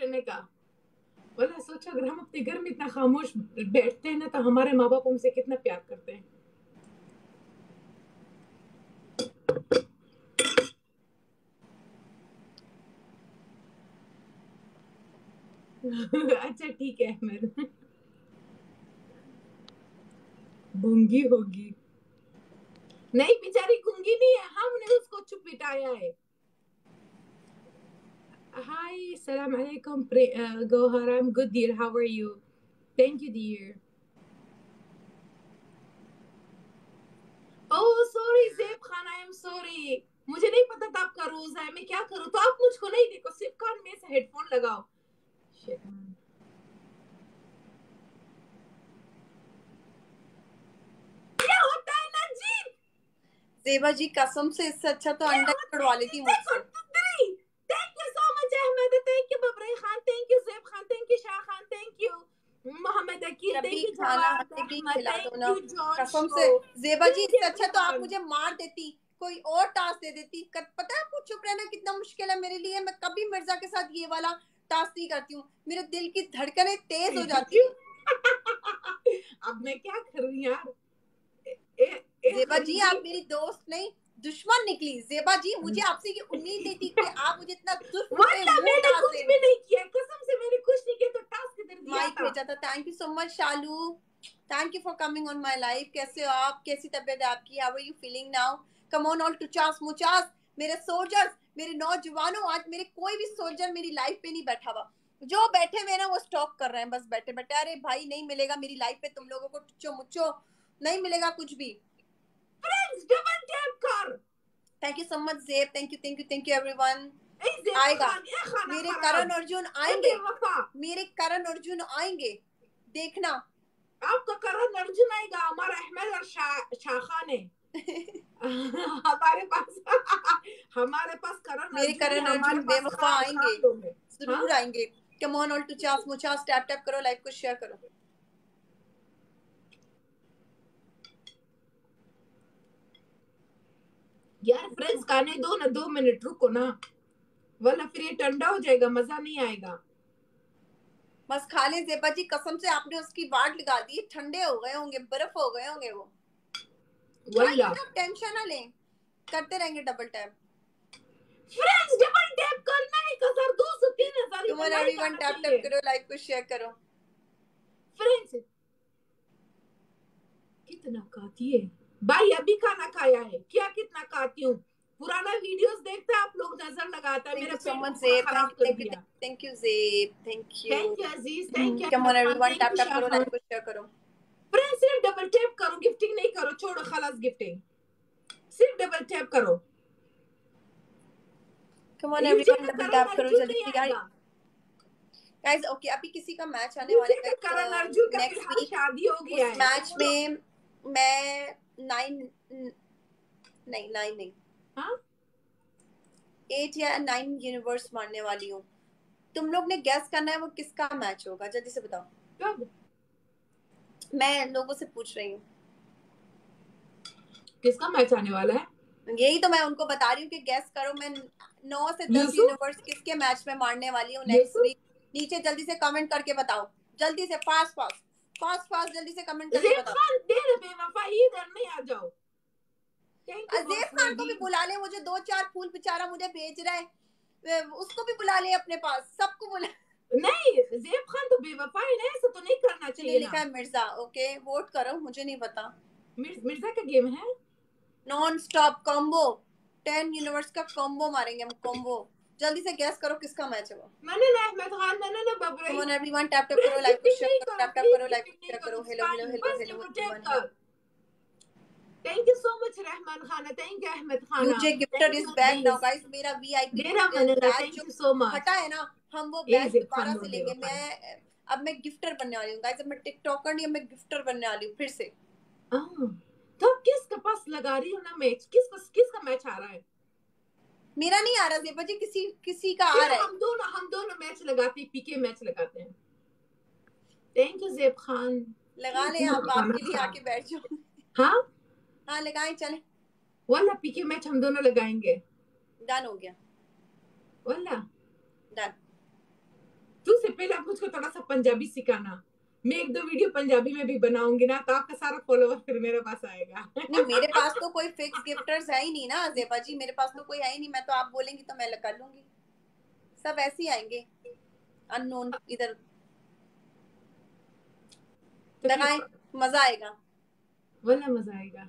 करने का। वल्लाह सोचो अगर हम अपने घर में इतना खामोश बैठते हैं ना तो हमारे माँ बाप हमसे कितना प्यार करते हैं। अच्छा ठीक है अहमद। गूंगी होगी। नहीं बेचारी गूंगी नहीं है, हमने उसको चुप बिठाया है। हाय सलाम अलैकुम Gauhar, I am good dear, how are you? Thank you dear. Oh sorry Zeb Khan, I am sorry, मुझे नहीं पता था आपका रोजा है, मैं क्या करूं? तो आप मुझको नहीं देखो, सिर्फ कान में से हेडफोन लगाओ। Shit man. क्या होता है नजीब? ज़ेबा जी कसम से इससे अच्छा तो अंडा कड़वा लेती मुझसे। Thank you so much Ahmad, thank you बबरे Khan, thank you Zeb Khan, thank you Shah Khan, thank you Mohammad Aqeel, thank you खाना जवाद हमें अहमद, खिला दो थैंक ना यू जॉन कसम शो, से। ज़ेबा जी थैंक इससे यू अच्छा तो आप एवरीवन। मुझे मार देती, कोई और टास्क दे देती। पता है आपको चुप रहना कितना मुश्किल है मेरे लिए। मैं कभी मिर्जा के साथ ये वाला टास्क नहीं करती हूँ, मेरे दिल की धड़कनें तेज हो जाती है। अब मैं क्या करूं यार? ज़ेबा जी आप मेरी दोस्त नहीं दुश्मन निकली। ज़ेबा जी मुझे आपसे ये उम्मीद नहीं थी कि आप मुझे इतना वल्लाह मुंह मैंने टास्क कुछ देंगे। भी नहीं किया, कसम से मैंने कुछ नहीं किया, तो टास्क इधर दिया माइक था। भेजा था। Thank you so much Shalu, thank you for coming on my life. कैसे हो आप? कैसी तबीयत है आपकी? How are you feeling now? Come on all टू चास मुचास मेरे सोल्जर्स, मेरे नौजवानों। आज मेरे कोई भी सोल्जर मेरी लाइफ पे नहीं बैठा हुआ, जो बैठे हुए ना वो स्टॉक कर रहे हैं बस बैठे बैठे। अरे भाई नहीं मिलेगा मेरी लाइफ पे तुम लोगों को टुच्चो मुच्चो, नहीं मिलेगा कुछ भी। फ्रेंड्स डबल टैप कर। Thank you so much Zeb, thank you thank you thank you everyone. ए ज़ेब आएगा खान, ए खाना मेरे खराब, करण अर्जुन ए आएंगे, बेवफा। मेरे करण अर्जुन आएंगे, देखना। आपका करण अर्जुन आएगा, हमारा अहमद और शाह खान है। हमारे पास हमारे पास करण मेरे अर्जुन है, करण हमारे अर्जुन पास बेवफा खान आएंगे, खान लोग हैं। हाँ जरूर आएंगे। कम ऑन ऑल टू चास मुचास, टैप टैप करो, लाइव को शेयर करो। यार फ्रेंड्स खाने दो ना, 2 मिनट रुको ना, वरना फिर ये ठंडा हो जाएगा, मजा नहीं आएगा। बस खा ले ज़ेबा जी, कसम से आपने उसकी वाट लगा दी, ठंडे हो गए होंगे, बर्फ हो गए होंगे वो। वल्ला आप टेंशन ना लें, करते रहेंगे double tap. Friends double tap करना है, 1200 3000 कम इधर ऑन लाइक एवरीवन, आना टैप टैप चाहिए। करो, लाइव को शेयर करो। फ्रेंड्स कितना खाती है भाई, अभी खाना खाया है क्या? कितना खाती हूँ, पुराना वीडियोस देखता है आप लोग, नजर लगाता है, थैंक मेरा यू सो पेट को मच पूरा ज़ेब, खराब कर दिया। Thank you Zeb, thank you. Thank you Aziz, thank you come Ahmed on Khan, everyone, thank tap you tap Shah करो, लाइव खान। को शेयर करो। फ्रेंड्स सिर्फ डबल टैप करो, गिफ्टिंग नहीं करो, छोड़ो खलास गिफ्टिंग, सिर्फ डबल टैप करो। कम ऑन नीचे एवरीवन, का डबल करण टैप करो अर्जुन जल्दी नहीं से यार। आएगा, गाइस ओके अभी किसी का मैच आने वाला नीचे है का गाइस करण अर्जुन का नेक्स्ट फिलहाल वीक। शादी हो गया उस है, तो मैच वो लोग में मैं 9 नहीं हाँ 8 या 9 यूनिवर्स मारने वाली हूँ। तुम लोग ने गैस करना है वो किसका मैच होगा, जल्दी से बताओ। कब? मैं लोगों से पूछ रही हूँ, किसका मैच आने वाला है? यही तो मैं उनको बता रही हूँ कि गैस करो। मैं 9 से 10 यूसुफ, यूनिवर्स किसके मैच में मारने वाली हूँ नेक्स्ट यूसुफ वीक। नीचे जल्दी से कमेंट करके बताओ, जल्दी से फास्ट फास्ट फास्ट फास्ट जल्दी से कमेंट करके ज़ेब बताओ। खान दे दे बेवफा, इधर नहीं आ जाओ। थैंक यू अजीब बॉस खान को भी लगी। बुला ले, मुझे 2-4 फूल बेचारा मुझे भेज रहा है, उसको भी बुला ले अपने पास, सबको बुला। नहीं ज़ेब खान तो बेवफा है ना, ऐसा तो नहीं करना किसने चाहिए लिखा ना। है मिर्जा? ओके वोट करो, मुझे नहीं पता। मिर्जा का गेम है। नॉन स्टॉप कॉम्बो 10 यूनिवर्स का कॉम्बो मारेंगे हम, कॉम्बो। जल्दी से गैस करो किसका मैच है वो। मैंने ना अहमद खान, मैंने ना कम बबरई। ऑन एवरीवन, टैप टैप करो, प्लीज लाइव को गिफ्टिंग शेयर नहीं करो, करो, टैप टैप प्लीज करो, लाइव को गिफ्टिंग नहीं शेयर करो, करो। It's hello hello fine, hello बस हेलो डबल टैप एवरीवन। कर। Thank you so much Rahman खाना, थैंक यू अहमद खाना, यूजे gifter thank is you back now Aziz. Guys. मेरा वीआईपी डेरा मनला, बैच थैंक जो यू सो मच। फटा है ना, हम वो ए बैच ज़ेब खान दोबारा से बहुत लेंगे। बेवफा है। अब मैं गिफ्टर बनने वाली हूँ गाइस। अब मैं टिकटॉकर नहीं, अब मैं गिफ्टर बनने वाली हूँ फिर से। तो अब किसके पास लगा रही हो ना मैच, किसका मैच आ रहा है? मेरा नहीं आ रहा ज़ेबा जी, किसी किसी का आ चलो रहा है। हम दोनों मैच लगाते हैं, पीके मैच लगाते हैं। Thank you Zeb Khan. लगा ले, आप खाना आपके लिए खा। आके बैठ जाओ। हाँ हाँ लगाएं, चले। वाला पीके मैच हम दोनों लगाएंगे। डन हो गया, वाला डन। पहले आप मुझको थोड़ा सा पंजाबी सिखाना, मैं 1-2 वीडियो पंजाबी में भी बनाऊंगी ना, तो आपका सारा फॉलोवर फिर मेरे पास आएगा। नहीं, मेरे पास तो कोई फिक्स गिफ्टर्स है ही नहीं ना ज़ेबा जी, मेरे पास तो कोई है ही नहीं। मैं तो आप बोलेंगी तो मैं कर लूंगी, सब ऐसे ही आएंगे अननोन इधर। तो लगाएं, मजा आएगा। वल्ला मजा आएगा,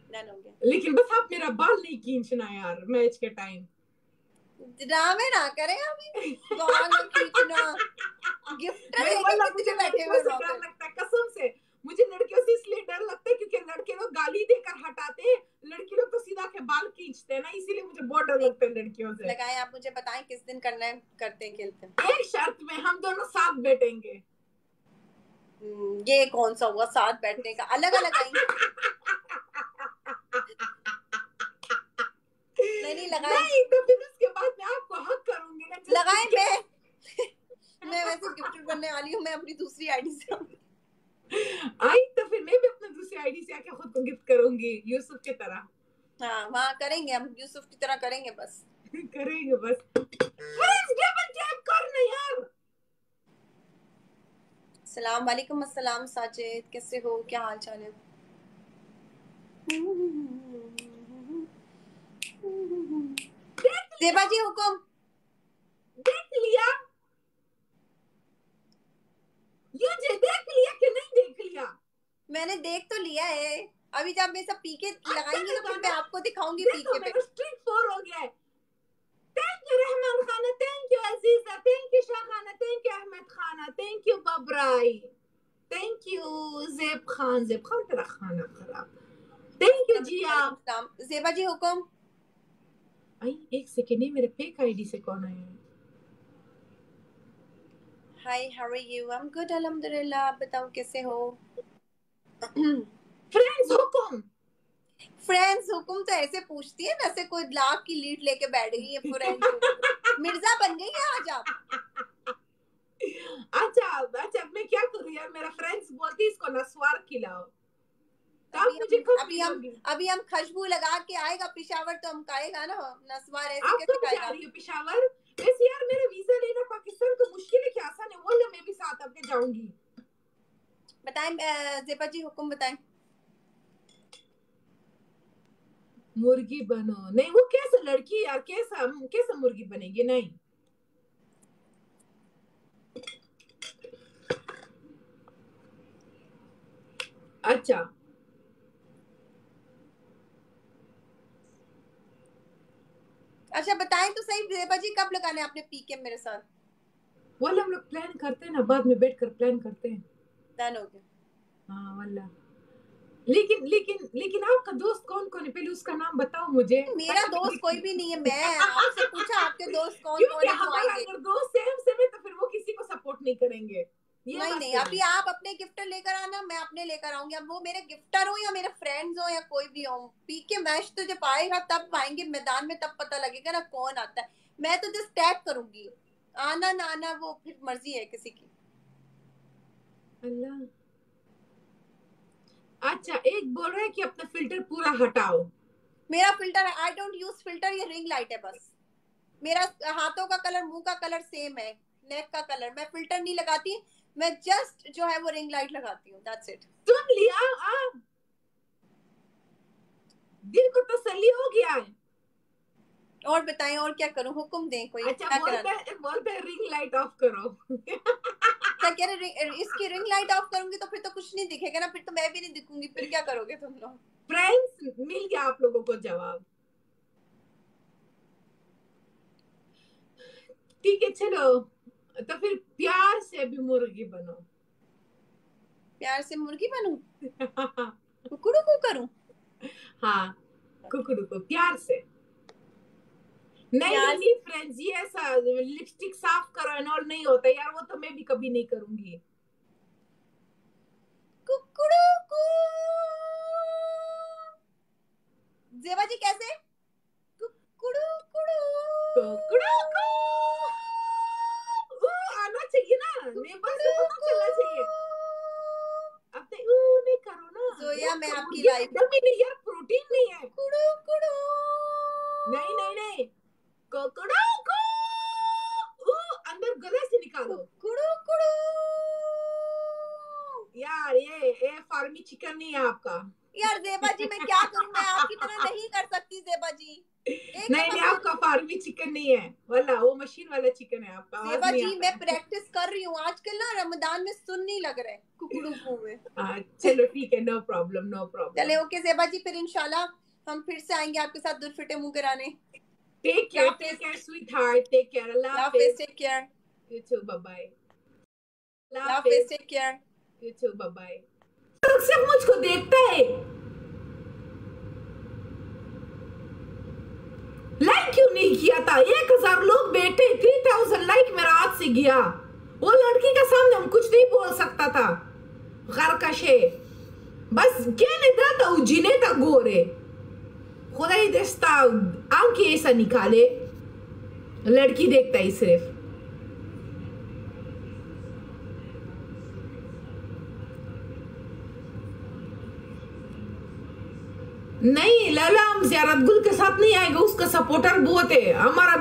डन हो गया। लेकिन बस आप मेरा बाल नहीं खींचना यार मैच के टाइम। ड्रामे ना करें अभी, बाल खींचना। गिफ्टर नहीं लेके वल्ला कितने मुझे बैठे लड़कियों हुए से वहां डर पे। लगता है, कसम से मुझे लड़कियों से इसलिए डर लगता है क्योंकि लड़के लोग गाली देकर हटाते हैं, लड़की लोग तो सीधा के बाल खींचते हैं ना, इसीलिए मुझे बहुत डर लगता है लड़कियों से। लगाएं, आप मुझे बताएं किस दिन करना है, करते हैं, खेलते हैं। एक शर्त में, हम दोनों साथ बैठेंगे। ये कौन सा हुआ साथ बैठने का, अलग अलग आएंगे। नहीं लगाएं। नहीं तो फिर उसके बाद मैं आपको हक करूंगी ना। लगाएं, मैं वैसे गिफ्टेड बनने वाली हूँ, मैं अपनी दूसरी आईडी से आई तो फिर मैं भी अपनी दूसरी आईडी से आके खुद को गिफ्ट करूंगी यूसुफ की तरह। हाँ वहाँ करेंगे, हम यूसुफ की तरह करेंगे बस। करेंगे बस। फ्रेंड्स डबल टैप करना यार। सलाम वालेकुम, अस्सलाम साजिद, कैसे हो, क्या हाल चाल है? ज़ेबा जी हुकुम। देख लिया, ये देख लिया कि नहीं देख लिया? मैंने देख तो लिया है, अभी जब मैं सब पी के लगाएंगी तो फिर मैं आपको दिखाऊंगी पी देखो के पे। मेरा स्ट्रीट 4 हो गया है। थैंक यू रहमान खाना, thank you Aziza, thank you Shahana, thank you Ahmad खाना, थैंक यू बबराई, थैंक यू ज़ेब खान तेरा खाना खराब, थैंक यू जिया। ज़ेबा जी हुकुम। आई एक सेकंड, मेरे फेक आईडी से कौन आया है? Hi, how are you? I am good अल्हम्दुलिल्लाह, आप बताओ कैसे हो? फ्रेंड्स हुकुम। फ्रेंड्स हुकुम तो ऐसे पूछती है जैसे कोई लाख की लीड लेके बैठ गई है। फ्रेंड्स हुकुम मिर्जा बन गई है आज आप। अच्छा मैं क्या करूँ यार, मेरा फ्रेंड्स बोलती इसको नस्वार खिलाओ, तो आप मुझे कब खिलाओगी? अभी हम खुशबू लगा के आएगा पिशावर तो हम खाएगा ना, नस्वार ऐसे आप कैसे कब जा खाएगा? रही हो पिशावर? वैसे यार मेरा वीजा लेना पाकिस्तान को मुश्किल है कि आसान है, बोलो मैं भी साथ आपके जाऊंगी। बताएं ज़ेबा जी हुकुम बताएं। मुर्गी बनो, नहीं वो कैसा लड़की यार, कैसा कैसा मुर्गी बनेगी? नहीं अच्छा अच्छा बताएं तो सही ज़ेबा जी, कब लगाने आपने पी के मेरे साथ? वल्ला हम लोग प्लान करते हैं ना, बाद में बैठकर प्लान करते हैं। डन हो गया। हाँ वल्ला। लेकिन आपका दोस्त कौन कौन है, पहले उसका नाम बताओ मुझे। मेरा दोस्त कोई भी नहीं है, मैं आपसे पूछा आपके दोस्त कौन कौन क्योंकि है जो हमारा आएंगे। अगर दोस्त सेम है तो फिर वो किसी को सपोर्ट नहीं करेंगे। ये नहीं बात नहीं, सही अभी है। आप अपने गिफ्टर लेकर आना, मैं अपने लेकर आऊंगी। अब वो मेरे गिफ्टर हो या मेरे फ्रेंड्स हो या कोई भी हो, पी के मैच तो जब आएगा तब आएंगे मैदान में, तब पता लगेगा ना कौन आता है। मैं तो जस्ट टैग करूंगी, आना ना आना वो फिर मर्जी है किसी की। अल्लाह। अच्छा एक बोल रहा है कि अपना फिल्टर पूरा हटाओ। मेरा फिल्टर है, आई डोंट यूज फिल्टर, ये रिंग लाइट है बस। मेरा हाथों का कलर मुंह का कलर सेम है, नेक का कलर, मैं फिल्टर नहीं लगाती, मैं जस्ट जो है वो रिंग लाइट लगाती हूँ, दैट्स इट। सुन लिया आप, दिल को तसल्ली हो गया है। और बताएं और क्या करूं, हुक्म दें कोई, अच्छा क्या करा? बोलते रिंग लाइट ऑफ करो। क्या कह रहे, इसकी रिंग लाइट ऑफ करूंगी तो फिर तो कुछ नहीं दिखेगा ना, फिर तो मैं भी नहीं दिखूंगी, फिर क्या करोगे तुम लोग? फ्रेंड्स मिल गया आप लोगों को जवाब। ठीक है चलो, तो फिर प्यार से भी मुर्गी बनो। प्यार से मुर्गी बनूं? कुकड़ू को करूं? हाँ कुकड़ू को प्यार से। नहीं फ्रेंड्स, ये ऐसा लिपस्टिक साफ करो एंड ऑल नहीं होता यार, वो तो मैं भी कभी नहीं करूंगी। कुकड़ू को ज़ेबा जी कैसे? कुकड़ू कुकड़ू कुकड़ू को आना चाहिए ना, नेबर्स को पता चलना चाहिए। अब नहीं करो ना जोया, मैं आपकी ये लाइफ विटामिन नहीं यार, प्रोटीन नहीं है। कुकड़ू कुकड़ू नहीं कुकड़ू को अंदर गले से निकालो। कुड़ू कुड़ू। यार ये फार्मी चिकन नहीं है आपका। यार जेबा जी, मैं क्या करूं, मैं आपकी तरह नहीं कर सकती जेबा जी। एक नहीं दफा नहीं, आपका फार्मी चिकन नहीं है वाला, वो मशीन वाला चिकन है आपका। आवाज जेबा नहीं जी, आता मैं है। प्रैक्टिस कर रही हूँ आजकल ना, रमजान में सुन नहीं लग रहा है कुकड़ू कू में। चलो ठीक है, नो प्रॉब्लम नो प्रॉब्लम। चले ओके जेबा जी, फिर इंशाल्लाह हम फिर से आएंगे आपके साथ दुरफिटे मुंह कराने। Take care sweetheart, take care, Allah हाफिज, take care, you too, bye bye, Allah हाफिज, हाफिज, take care. You too, bye bye. सिर्फ मुझको देखता है, लाइक क्यों नहीं किया था? 1000 लोग बैठे, 3000 लाइक मेरा हाथ से गया। वो लड़की के सामने हम कुछ नहीं बोल सकता था, गरकशे बस कहने था उजीने था गोरे, खुदा ही दस्ता आंखें ऐसा निकाले, लड़की देखता ही सिर्फ। नहीं लाला, हम ज़ियारत गुल के साथ नहीं आएगा, उसका सपोर्टर बहुत है हमारा।